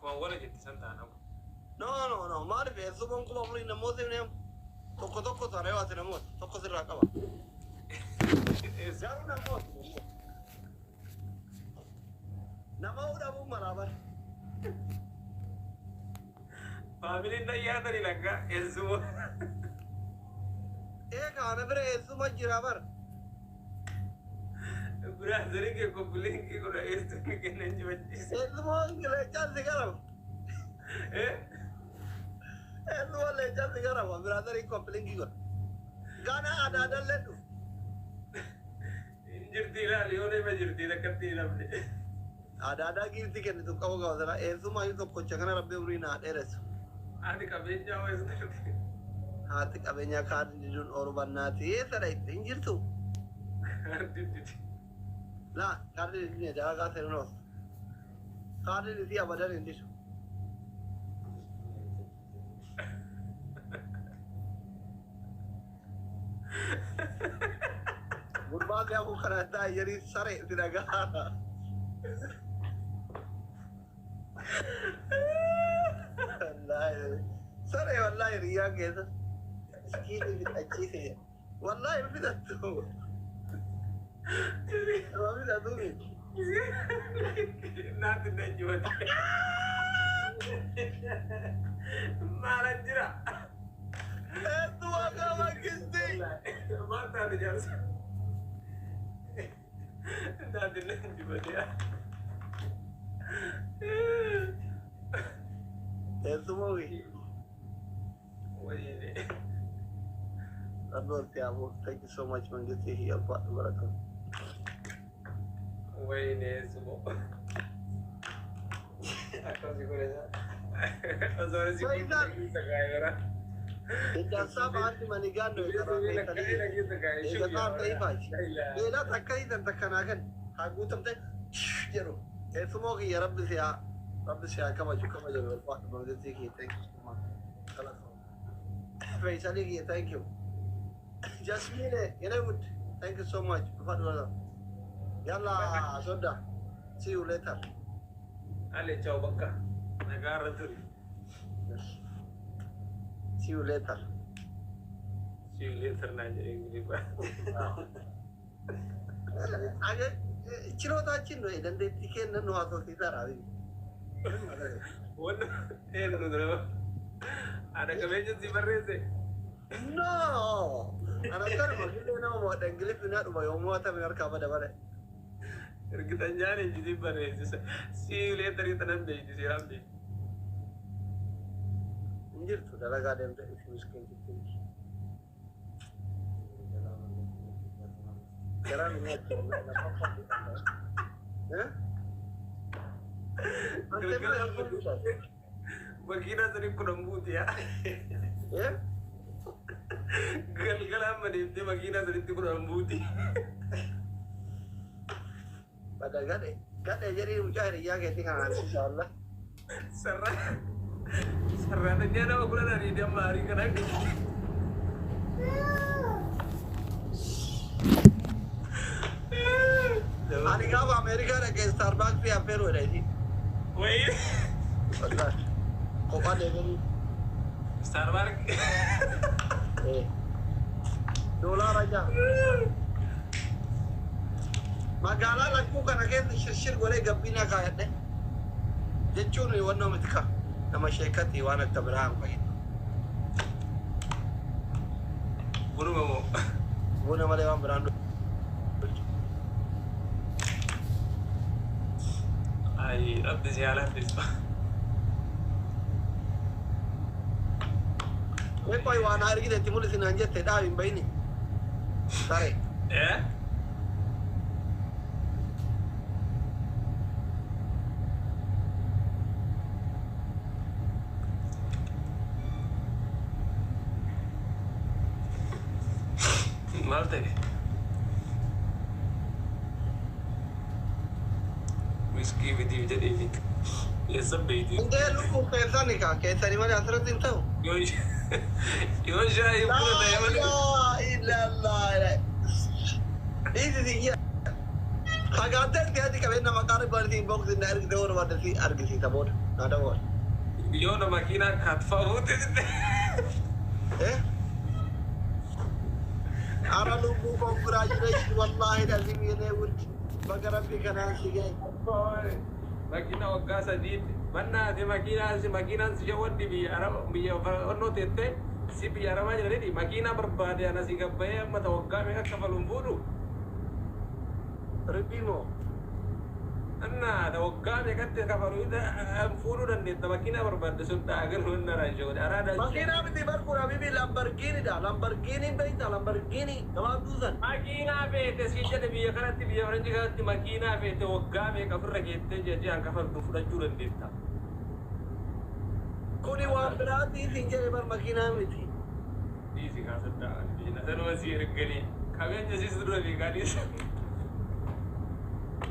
أكما ولا جت سنت أنا no ما أعرف يسوون كم أمرين نموت منهم توكو ترى نموت توكو سر ركبا زارو نموت أبو مرابر فاميلي نيا تري لعكا يسوع إيه كأنا برا يسوع ما جرابر برا زريك كوبلين كي كورا يسوع كنا نجوا يسوع كله جالس كلام يسوع له جالس كلام برا زريك كوبلين كي كورا كأنا ada لندو injirti lah lione majirti dah kerti lah beli ada girti kan itu kau kau sana يسوع ما itu kocak kan Rabbi Urina eres adik kabin jauh itu hati kabinnya kan di dunia orang nati sana itu injil tu lah karena ini jaga terus karena ini dia badar ini tu berbagai aku kerana jadi sare tidak gana sare wallahi riya gitu sekali bitaji sih wallahi betul tu betul tu nanti dah jual malah jera itu agama kisti mata ada jelas nanti dah jual dia itu mau Abdul Tiago, thank you so much man get here Pak Barakat. Wayne semua. Aku sih kurang. Azor sih kurang kita kaya orang. Tidak sama hati manigan doi Itu kita kaya. Itu tak kaya baik. Dia tak kaya dan tak kanakan. Aku tempat jero. Itu mau ki Rabbi siya kama jero Pak man get here thank you so much. Kalas. Faisali ki thank you. Jasmine, thank you so much. Yalla, Soda. See you later. Ale ciao bangka. Negara tu. See you later. See you later nanya ini pak. Aga, ciro tak cino, dan dia tiket nanu atau kita rawi. Wah, nunu dulu. Ada kemeja si berese. No. Anak kan maksudnya nama mau dan gelap benar, mau mau tapi mereka apa dapat? Kita nyari jadi berese. See you later kita nanti jadi ramai. Anjir tu dah laga dem tu miskin gitu. Sekarang ni apa? Ya? Bagina sering kurang but ya. Ya? Gal-galan dia bagina sering kurang buti. Pada gade jadi mencari ya kita kan insyaallah. Serratnya nama gula dari dia mari kena. Hari kau Amerika ada ke Starbucks dia peru ada ini. Wait. Betul. Kopa deh ini. Starbucks. $1 aja. Magala laku kan agen shir gole gabbina kayat deh. Jechuun wannan mutka nama shekati wana tabraham kai. Guna male wan brando. Ay, rabbi ziyalat bisba. Wei koi wana hari kita timur sini anje teda bimba ini. Sare. Eh? Malte. Whiskey with you jadi ini. Ya sebedi. Ente lu kaisa nih kak, kaisa ni mana asal tintau? Yo saya pun dah yang La ilallah. Ini dia. فقعدت هذه كمان مقارب بالتين بوقت إن أرجع دور وده في أرجع في تبور هذا هو يوم ماكينة كاتفاوت إيه أنا لو مو congratulations والله لازم ينور بقرب في كنان سجين ماكينة وقاسة دي mana di makina si jawab di biara ono tete si biara aja jadi makina berbada nasi gabaya mata wakka mereka kafalun buru ربيمو anna da wakka mereka kafalun itu furu dan di makina berbada sudah agar benar aja ada makina beti berkurang bibi Lamborghini beta Lamborghini nama tusan makina bete si jadi biara kan di biara juga di makina bete wakka mereka beragete jadi angka kafalun sudah juran dita kuni berarti tinggal bermakina miti. Di sini kan sudah, di sana masih regani. Kalian jadi sudah regani.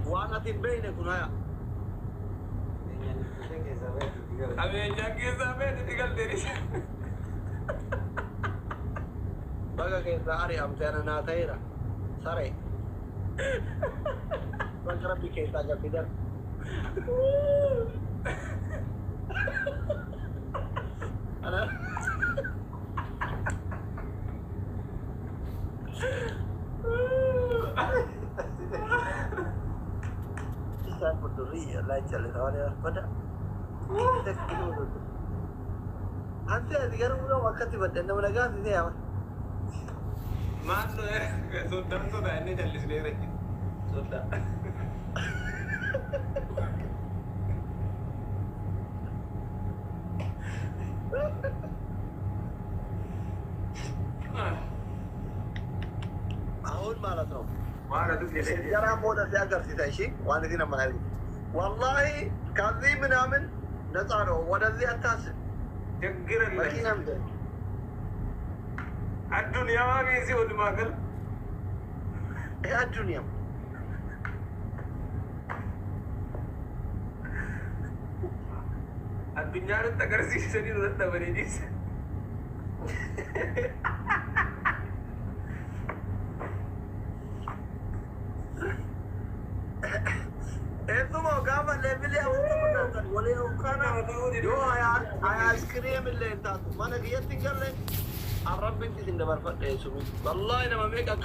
Wana timbe ini kunaya. Kalian jaga sampai tinggal dari sana. Baga kita hari amtena nataira, sare. Baga pikir kita jadi. Ana Kita peduli lain jalan awalnya pada kita kilo itu. Nanti sekarang udah waktu badan nama negara ini apa? Mana sudah ini jadi sendiri. Sudah. Ahun malah tu. Mana tu dia? Sejarah muda saya agar sih tahu sih. Wana di nama lagi. Wallahi kali menamen nataru. Wadah dia atas. Jagiran lagi. Makin ambil. Dunia mana sih udah makan? Dunia. Dunia itu tak kerja sendiri udah tak beri itu mau gambar level yang utama boleh ukana yo ayah es krim اللي انت mana dia tinggal le Arab binti tidak berfat sumi wallahi nama mereka